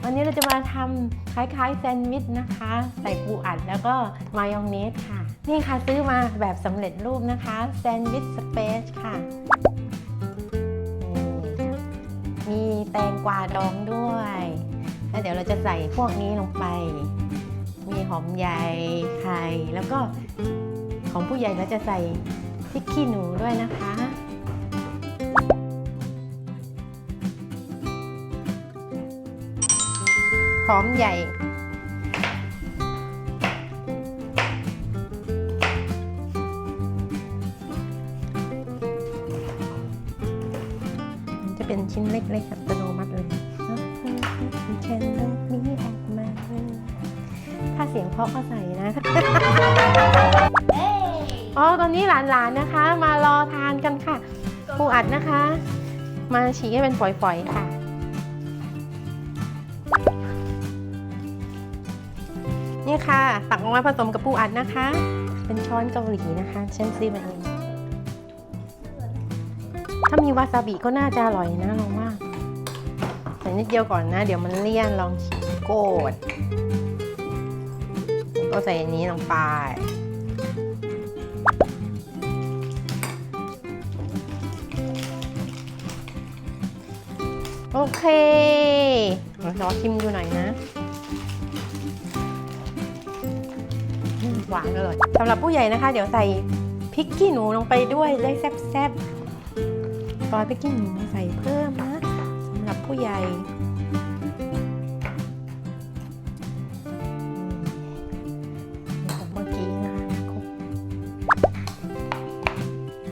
วันนี้เราจะมาทำคล้ายๆแซนด์วิชนะคะ ใส่ปูอัดแล้วก็มายองเนสค่ะนี่ค่ะซื้อมาแบบสำเร็จรูปนะคะแซนด์วิชสเปซค่ะมีแตงกวาดองด้วยแล้วเดี๋ยวเราจะใส่พวกนี้ลงไปมีหอมใหญ่ไข่แล้วก็ของผู้ใหญ่เราจะใส่พริกขี้หนูด้วยนะคะหอมใหญ่มันจะเป็นชิ้นเล็กๆอัตโนมัติเลยถ้าเสียงเพราะก็ใส่นะอ๋อตอนนี้หลานๆนะคะมารอทานกันค่ะปูอัดนะคะมาฉีกให้เป็นฝอยๆค่ะนี่ค่ะตักออกมาผสมกับปูอัดนะคะเป็นช้อนเกาหลีนะคะฉันซื้อมาเองถ้ามีวาซาบิก็น่าจะอร่อยนะลองว่าใส่นิดเดียวก่อนนะเดี๋ยวมันเลี่ยนลองฉีกโกดก็ใส่อันนี้ลงไปโอเครอชิมดูหน่อยนะหวานอร่อยสำหรับผู้ใหญ่นะคะเดี๋ยวใส่พริกขี้หนูลงไปด้วยได้แซ่บๆซอยพริกขี้หนูใส่เพิ่มนะสำหรับผู้ใหญ่เมื่อกี้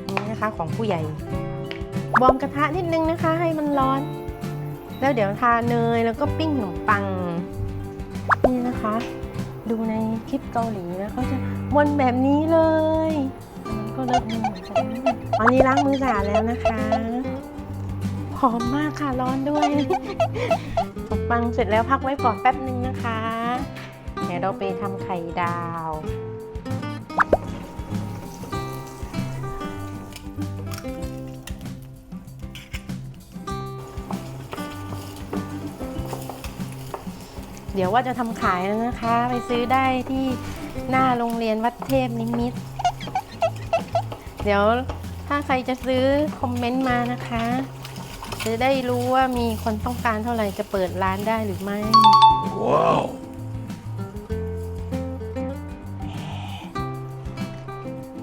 นี่นะคะของผู้ใหญ่วอร์มกระทะนิดนึงนะคะให้มันร้อนแล้วเดี๋ยวทาเนยแล้วก็ปิ้งขนมปังนี่นะคะดูในคลิปเกาหลีนะเขาจะวนแบบนี้เลยมันก็เลิศมือเหมือนกันตอนนี้ล้างมือสะอาดแล้วนะคะหอมมากค่ะร้อนด้วยขนมปังเสร็จแล้วพักไว้ก่อนแป๊บนึงนะคะเดี๋ยวเราไปทำไข่ดาวเดี๋ยวว่าจะทำขายแล้วนะคะไปซื้อได้ที่หน้าโรงเรียนวัดเทพนิมิตรเดี๋ยวถ้าใครจะซื้อคอมเมนต์มานะคะจะได้รู้ว่ามีคนต้องการเท่าไหร่จะเปิดร้านได้หรือไม่ว้าว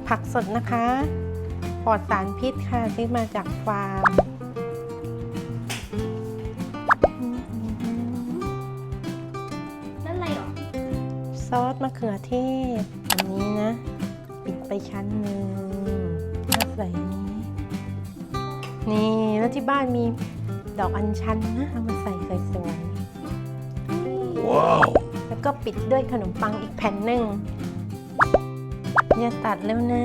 ผักสดนะคะปลอดสารพิษค่ะซื้อมาจากฟาร์มซอสมะเขือเทศอันนี้นะปิดไปชั้นหนึ่งแล้วใส่นี่แล้วที่บ้านมีดอกอัญชันนะเอามาใส่สวยๆว้าวแล้วก็ปิดด้วยขนมปังอีกแผ่นหนึ่งอย่าตัดแล้วนะ